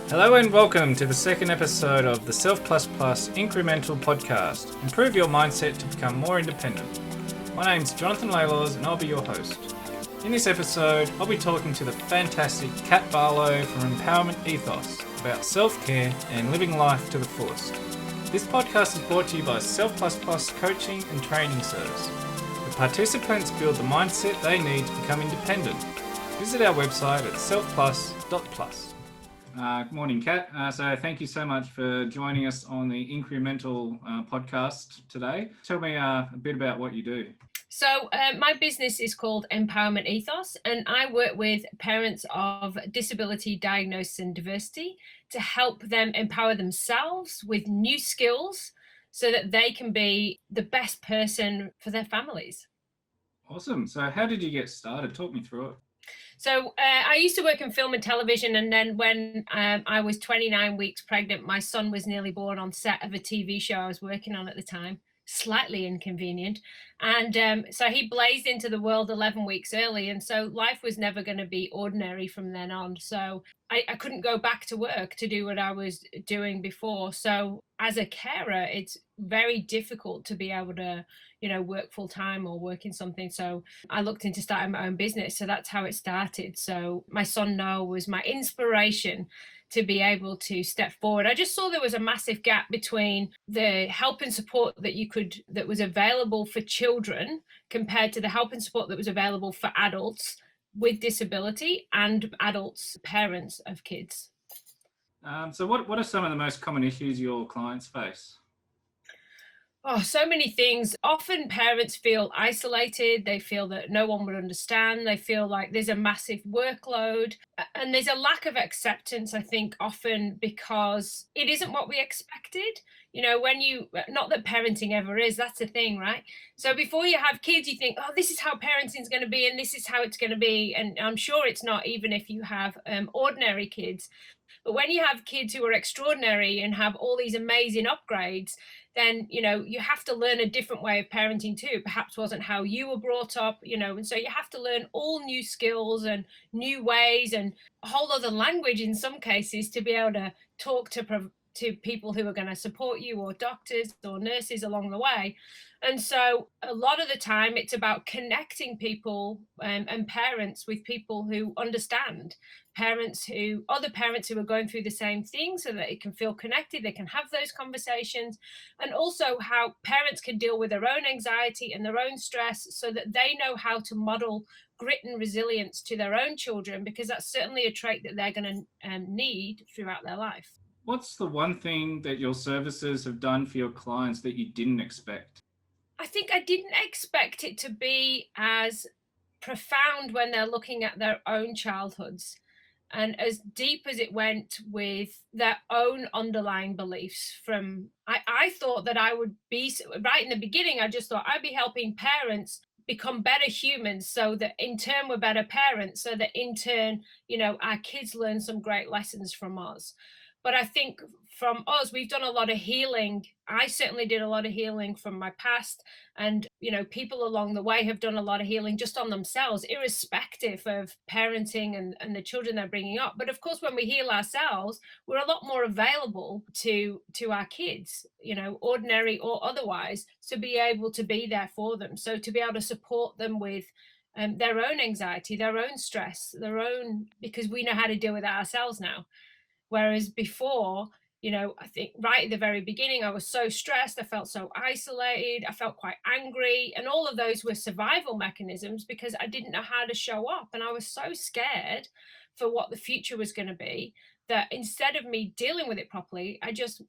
Hello and welcome to the second episode of the Self++ Incre-mental podcast. Improve your mindset to become more independent. My name's Jonathan Laylaws and I'll be your host. In this episode, I'll be talking to the fantastic Kat Barlow from Empowerment Ethos about self-care and living life to the fullest. This podcast is brought to you by Self++ Coaching and Training Service. The participants build the mindset they need to become independent. Visit our website at selfplus.plus. Good morning, Kat. So thank you so much for joining us on the Incre-mental podcast today. Tell me a bit about what you do. So my business is called Empowerment Ethos, and I work with parents of disability, diagnosis and diversity to help them empower themselves with new skills so that they can be the best person for their families. Awesome. So how did you get started? Talk me through it. So I used to work in film and television, and then when I was 29 weeks pregnant, my son was nearly born on set of a TV show I was working on at the time. Slightly inconvenient. And so he blazed into the world 11 weeks early. And so life was never going to be ordinary from then on. So I couldn't go back to work to do what I was doing before. So as a carer, it's very difficult to be able to, work full time or work in something. So I looked into starting my own business. So that's how it started. So my son Noah was my inspiration to be able to step forward. I just saw there was a massive gap between the help and support that was available for children compared to the help and support that was available for adults with disability and adults, parents of kids. So what are some of the most common issues your clients face? Oh, so many things. Often parents feel isolated. They feel that no one would understand. They feel like there's a massive workload. And there's a lack of acceptance, I think, often because it isn't what we expected. Not that parenting ever is, that's the thing, right? So before you have kids, you think, oh, this is how parenting is going to be and this is how it's going to be. And I'm sure it's not, even if you have ordinary kids. But when you have kids who are extraordinary and have all these amazing upgrades, then, you have to learn a different way of parenting too. Perhaps wasn't how you were brought up, and so you have to learn all new skills and new ways and a whole other language in some cases to be able to talk to people who are going to support you, or doctors or nurses along the way. And so a lot of the time it's about connecting people and parents with people who understand, other parents who are going through the same thing, so that it can feel connected, they can have those conversations, and also how parents can deal with their own anxiety and their own stress so that they know how to model grit and resilience to their own children, because that's certainly a trait that they're going to need throughout their life. What's the one thing that your services have done for your clients that you didn't expect? I think I didn't expect it to be as profound when they're looking at their own childhoods and as deep as it went with their own underlying beliefs. I thought that I would be, right in the beginning, I just thought I'd be helping parents become better humans so that in turn we're better parents, so that in turn, our kids learn some great lessons from us. But I think from us, we've done a lot of healing. I certainly did a lot of healing from my past. And, people along the way have done a lot of healing just on themselves, irrespective of parenting and the children they're bringing up. But of course, when we heal ourselves, we're a lot more available to our kids, ordinary or otherwise, to be able to be there for them. So to be able to support them with their own anxiety, their own stress, because we know how to deal with it ourselves now. Whereas before, I think right at the very beginning, I was so stressed, I felt so isolated, I felt quite angry. And all of those were survival mechanisms because I didn't know how to show up. And I was so scared for what the future was going to be, that instead of me dealing with it properly, I just,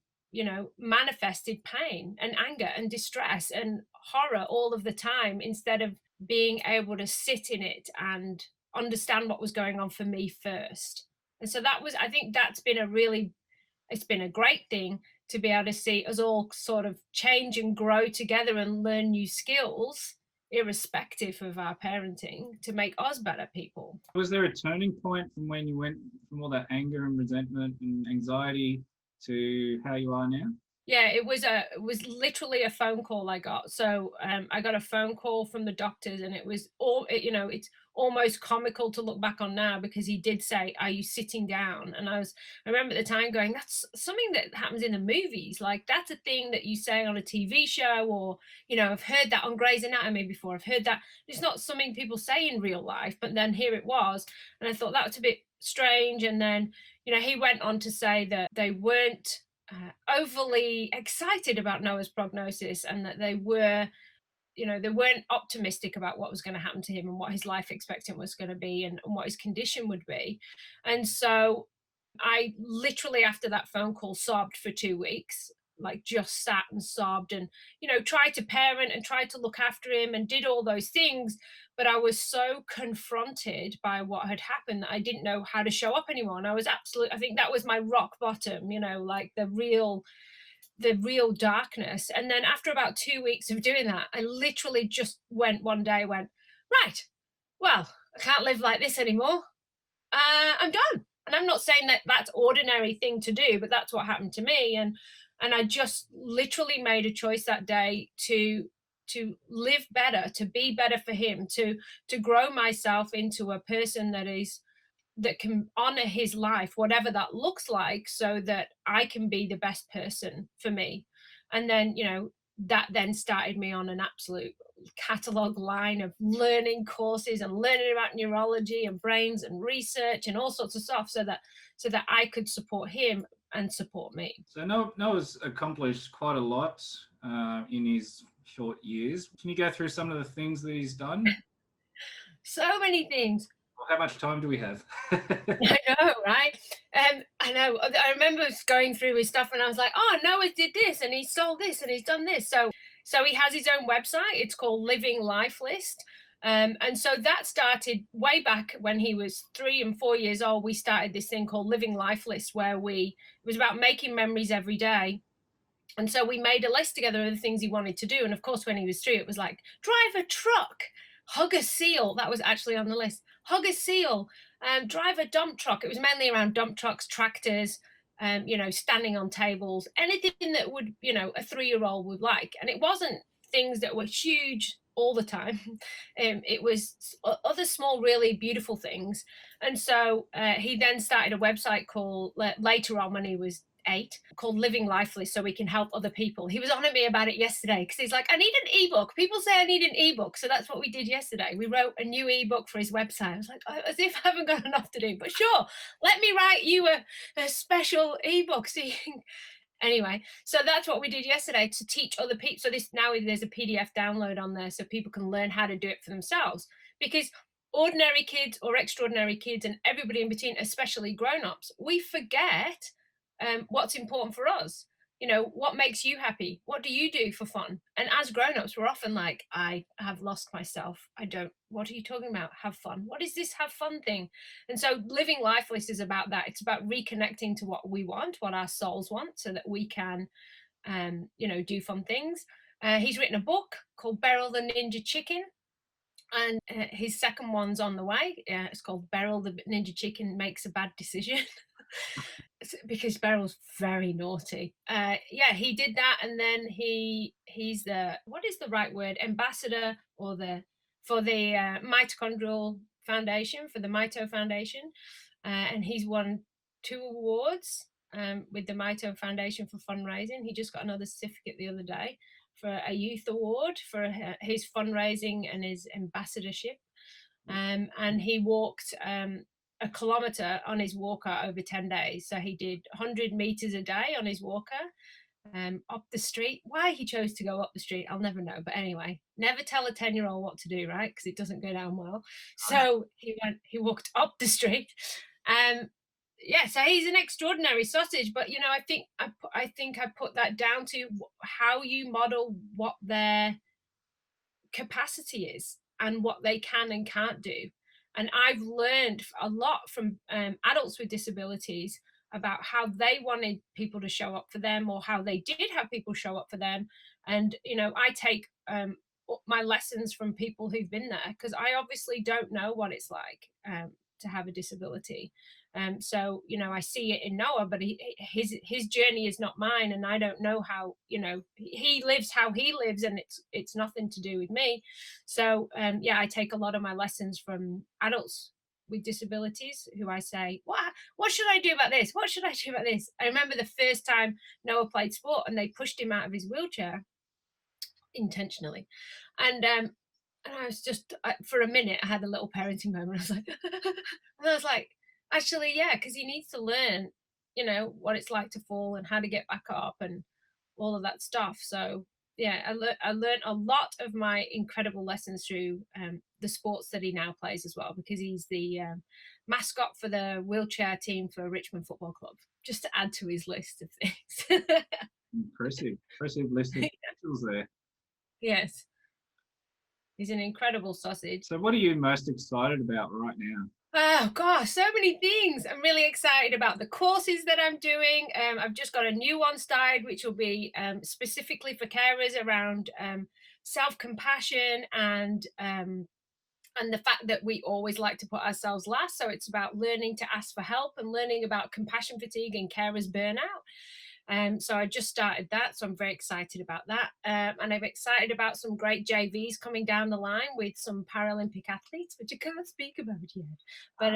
manifested pain and anger and distress and horror all of the time, instead of being able to sit in it and understand what was going on for me first. And so I think it's been a great thing to be able to see us all sort of change and grow together and learn new skills, irrespective of our parenting, to make us better people. Was there a turning point from when you went from all that anger and resentment and anxiety to how you are now? Yeah, it was literally a phone call I got. So I got a phone call from the doctors, and it was it's almost comical to look back on now, because he did say, "Are you sitting down?" And I remember at the time going, "That's something that happens in the movies. Like that's a thing that you say on a TV show, or I've heard that on Grey's Anatomy before. I've heard that. It's not something people say in real life." But then here it was, and I thought that was a bit strange. And then he went on to say that they weren't overly excited about Noah's prognosis, and that they weren't optimistic about what was going to happen to him, and what his life expectancy was going to be, and what his condition would be. And so I literally, after that phone call, sobbed for 2 weeks, like just sat and sobbed, and tried to parent and tried to look after him and did all those things. But I was so confronted by what had happened that I didn't know how to show up anymore. And I think that was my rock bottom, like the real darkness. And then after about 2 weeks of doing that, I literally just went, right, well, I can't live like this anymore. I'm done. And I'm not saying that that's ordinary thing to do, but that's what happened to me. And I just literally made a choice that day to live better, to be better for him, to grow myself into a person that can honor his life, whatever that looks like, so that I can be the best person for me. And then, that then started me on an absolute catalog line of learning courses and learning about neurology and brains and research and all sorts of stuff, so that I could support him and support me. So Noah's accomplished quite a lot in his short years. Can you go through some of the things that he's done? So many things. Well, how much time do we have? I know, right? I know. I remember going through his stuff, and I was like, "Oh, Noah did this, and he sold this, and he's done this." So he has his own website. It's called Living Lifeless, and so that started way back when he was 3 and 4 years old. We started this thing called Living Lifeless, where it was about making memories every day. And so we made a list together of the things he wanted to do. And of course, when he was 3, it was like drive a truck, hug a seal. That was actually on the list. Hug a seal, drive a dump truck. It was mainly around dump trucks, tractors, standing on tables, anything that would, a 3-year-old would like. And it wasn't things that were huge all the time. It was other small, really beautiful things. And so he then started a website called, later on when he was 8, called Living Lifeless, so we can help other people. He was on at me about it yesterday, because he's like, I need an ebook. People say I need an ebook. So that's what we did yesterday. We wrote a new ebook for his website. I was like, as if I haven't got enough to do, but sure, let me write you a special ebook. So anyway, so that's what we did yesterday, to teach other people. So there's a PDF download on there, so people can learn how to do it for themselves. Because ordinary kids or extraordinary kids and everybody in between, especially grown-ups, we forget what's important for us. What makes you happy? What do you do for fun? And as grown-ups, we're often like, I have lost myself. I don't, what are you talking about? Have fun. What is this have fun thing? And so Living Lifeless is about that. It's about reconnecting to what we want, what our souls want, so that we can, do fun things. He's written a book called Beryl the Ninja Chicken, and his second one's on the way. It's called Beryl the Ninja Chicken Makes a Bad Decision. Because Beryl's very naughty. Yeah, he did that, and then he's the, what is the right word, ambassador, or the for the mitochondrial foundation, for the Mito Foundation, and he's won 2 awards with the Mito Foundation for fundraising. He just got another certificate the other day for a youth award for his fundraising and his ambassadorship. And he walked a kilometer on his walker over 10 days. So he did 100 meters a day on his walker, up the street. Why he chose to go up the street, I'll never know. But anyway, never tell a 10-year-old what to do, right? Because it doesn't go down well. So he walked up the street. Yeah, so he's an extraordinary sausage. But I think I put that down to how you model what their capacity is and what they can and can't do. And I've learned a lot from adults with disabilities about how they wanted people to show up for them, or how they did have people show up for them. And I take my lessons from people who've been there, because I obviously don't know what it's like to have a disability. So, I see it in Noah, but his journey is not mine, and I don't know how, he lives how he lives, and it's nothing to do with me. So, yeah, I take a lot of my lessons from adults with disabilities who I say, what should I do about this? What should I do about this? I remember the first time Noah played sport and they pushed him out of his wheelchair intentionally. And I was just, for a minute, I had a little parenting moment. I was like, and I was like, actually, yeah, because he needs to learn, what it's like to fall and how to get back up and all of that stuff. So yeah, I learned a lot of my incredible lessons through the sports that he now plays as well, because he's the mascot for the wheelchair team for Richmond Football Club. Just to add to his list of things. Impressive list of titles there. Yes. He's an incredible sausage. So what are you most excited about right now? Oh gosh, so many things. I'm really excited about the courses that I'm doing. I've just got a new one started, which will be specifically for carers around self-compassion and the fact that we always like to put ourselves last. So it's about learning to ask for help and learning about compassion fatigue and carers burnout. So I just started that, so I'm very excited about that. And I'm excited about some great JVs coming down the line with some Paralympic athletes, which I can't speak about yet. But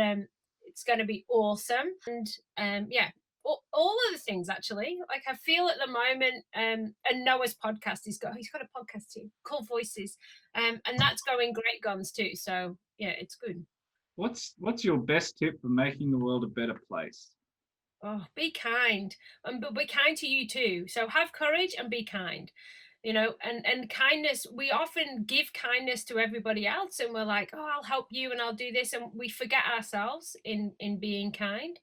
it's going to be awesome. And yeah, all of the things actually. Like I feel at the moment, and Noah's podcast, he's got a podcast too, called Voices, and that's going great guns too. So yeah, it's good. What's your best tip for making the world a better place? Oh, be kind, but be kind to you too. So have courage and be kind, and kindness. We often give kindness to everybody else, and we're like, oh, I'll help you and I'll do this, and we forget ourselves in being kind.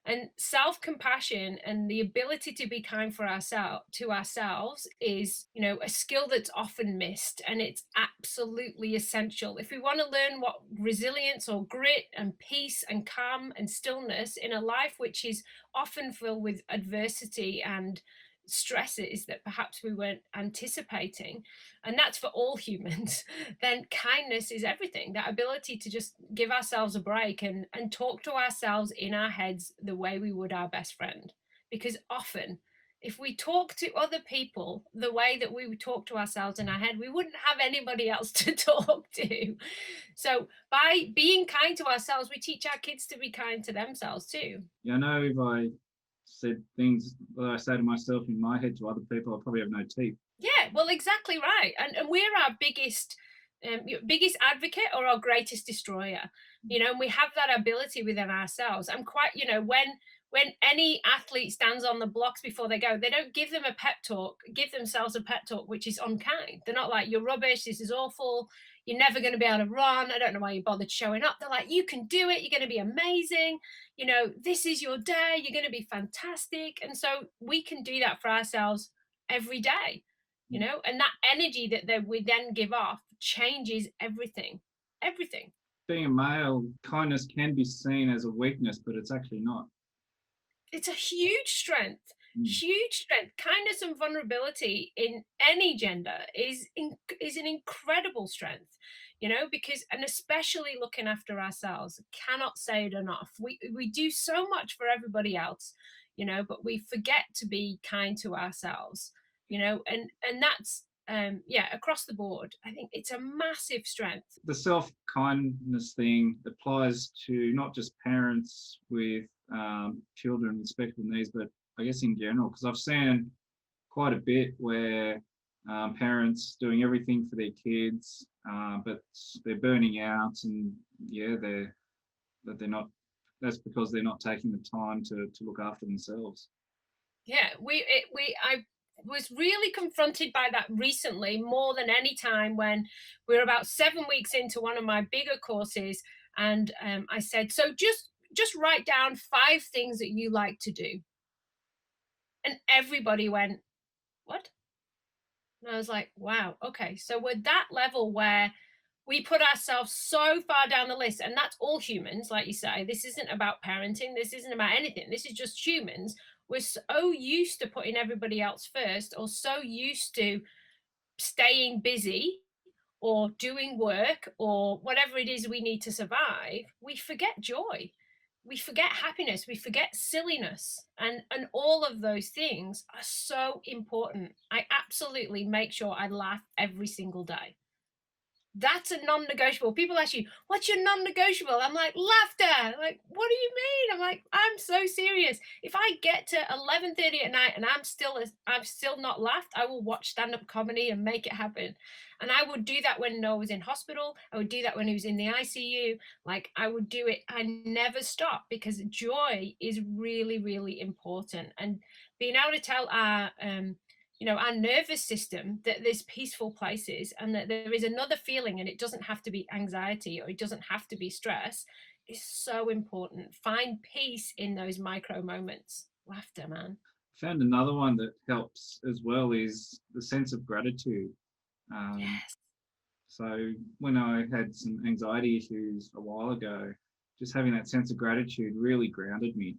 And self-compassion and the ability to be kind for ourselves is, a skill that's often missed, and it's absolutely essential if we want to learn what resilience or grit and peace and calm and stillness in a life which is often filled with adversity and stresses that perhaps we weren't anticipating, and that's for all humans. Then kindness is everything. That ability to just give ourselves a break and talk to ourselves in our heads the way we would our best friend. Because often, if we talk to other people the way that we would talk to ourselves in our head, we wouldn't have anybody else to talk to. So by being kind to ourselves, we teach our kids to be kind to themselves too. Yeah, I know if I said things that I say to myself in my head to other people, I'll probably have no teeth. Yeah, well, exactly right. And we're our biggest advocate or our greatest destroyer. And we have that ability within ourselves. I'm quite, when any athlete stands on the blocks before they go, they don't give them a pep talk, give themselves a pep talk, which is unkind. They're not like, you're rubbish, this is awful, you're never going to be able to run, I don't know why you bothered showing up. They're like, you can do it, you're going to be amazing, this is your day, you're going to be fantastic. And so we can do that for ourselves every day, and that energy that we then give off changes everything. Being a male, kindness can be seen as a weakness, but it's actually not. It's a huge strength. Huge strength. Kindness and vulnerability in any gender is an incredible strength, because, and especially looking after ourselves, cannot say it enough. We do so much for everybody else, but we forget to be kind to ourselves, and that's yeah, across the board. I think it's a massive strength. The self-kindness thing applies to not just parents with children with special needs, but I guess in general, because I've seen quite a bit where parents doing everything for their kids, but they're burning out, and yeah, they're not. That's because they're not taking the time to look after themselves. Yeah, I was really confronted by that recently more than any time when we were about 7 weeks into one of my bigger courses, and I said, so just write down 5 things that you like to do, and everybody went, what? And I was like, wow, okay, so we're that level where we put ourselves so far down the list, and that's all humans, like you say. This isn't about parenting, this isn't about anything, this is just humans. We're so used to putting everybody else first, or so used to staying busy or doing work or whatever it is we need to survive, we forget joy. we forget happiness, we forget silliness, and all of those things are so important. I absolutely make sure I laugh every single day. That's a non-negotiable. People ask you, what's your non-negotiable? I'm like, laughter. Like, what do you mean? I'm like, I'm so serious. If I get to 11:30 at night and I'm still not laughed, I will watch stand-up comedy and make it happen. And I would do that when Noah was in hospital. I would do that when he was in the ICU. Like, I would do it. I never stop, because joy is really, really important. And being able to tell our nervous system that there's peaceful places and that there is another feeling, and it doesn't have to be anxiety or it doesn't have to be stress, is so important. Find peace in those micro moments. Laughter, man. Found another one that helps as well is the sense of gratitude. Um, Yes. so when I had some anxiety issues a while ago, just having that sense of gratitude really grounded me.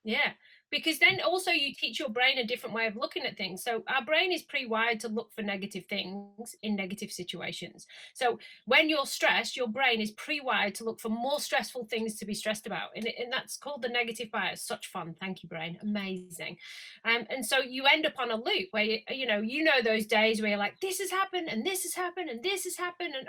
Yeah, because then also you teach your brain a different way of looking at things. So our brain is pre-wired to look for negative things in negative situations. So when you're stressed, your brain is pre-wired to look for more stressful things to be stressed about. And that's called the negative bias. Such fun. Thank you, brain. Amazing. And so you end up on a loop where you know those days where you're like, this has happened and this has happened and this has happened and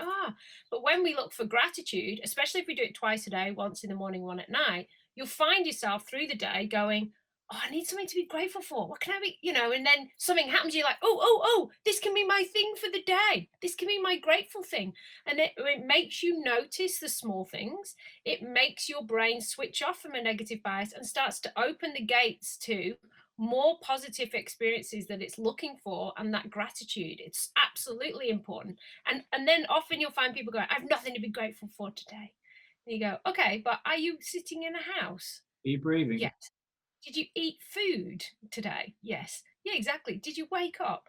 but when we look for gratitude, especially if we do it twice a day, once in the morning, one at night, you'll find yourself through the day going, oh, I need something to be grateful for. What can I be, and then something happens. You're like, oh, this can be my thing for the day. This can be my grateful thing. And it makes you notice the small things. It makes your brain switch off from a negative bias and starts to open the gates to more positive experiences that it's looking for, and that gratitude. It's absolutely important. And then often you'll find people going, I have nothing to be grateful for today. You go, okay, but are you sitting in a house? Are you breathing? Yes. Did you eat food today? Yes. Yeah, exactly. Did you wake up?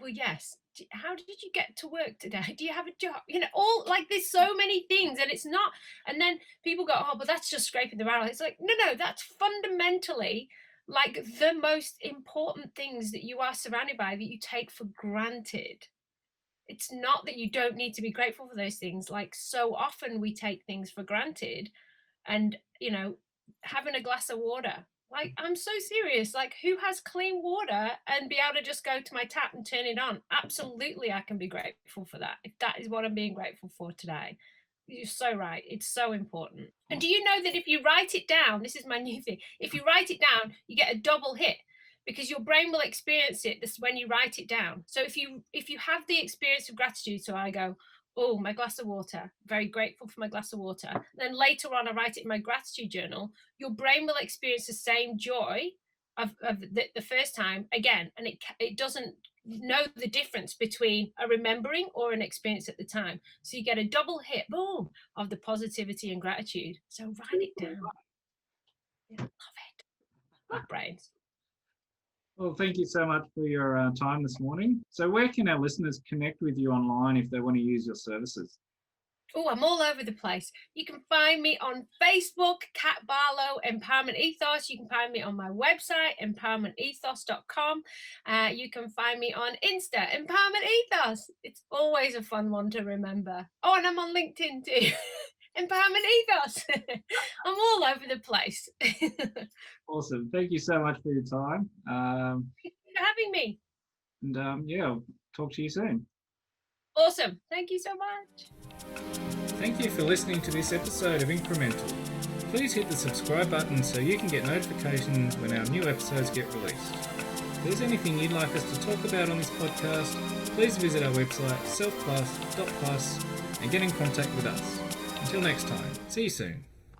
Well, yes. How did you get to work today? Do you have a job? All like there's so many things, and it's not. And then people go, oh, but that's just scraping the barrel. It's like, no, that's fundamentally like the most important things that you are surrounded by that you take for granted. It's not that you don't need to be grateful for those things. Like, so often we take things for granted, and having a glass of water, like, I'm so serious. Like, who has clean water and be able to just go to my tap and turn it on? Absolutely, I can be grateful for that, if that is what I'm being grateful for today. You're so right. It's so important. And do you know that if you write it down, this is my new thing, if you write it down, you get a double hit, because your brain will experience it this when you write it down. So if you have the experience of gratitude, so I go, oh, my glass of water, very grateful for my glass of water, then later on I write it in my gratitude journal, your brain will experience the same joy of the first time again, and it doesn't know the difference between a remembering or an experience at the time. So you get a double hit, boom, of the positivity and gratitude. So write it down. Yeah, love it. Love brains. Well, thank you so much for your time this morning. So where can our listeners connect with you online if they want to use your services? Oh, I'm all over the place. You can find me on Facebook, Kat Barlow, Empowerment Ethos. You can find me on my website, empowermentethos.com. You can find me on Insta, Empowerment Ethos. It's always a fun one to remember. Oh, and I'm on LinkedIn too. Empowerment Ethos. I'm all over the place. Awesome. Thank you so much for your time. Thank you for having me. And yeah, I'll talk to you soon. Awesome. Thank you so much. Thank you for listening to this episode of Incre-mental. Please hit the subscribe button so you can get notifications when our new episodes get released. If there's anything you'd like us to talk about on this podcast, please visit our website selfplus.plus and get in contact with us. Until next time, see you soon.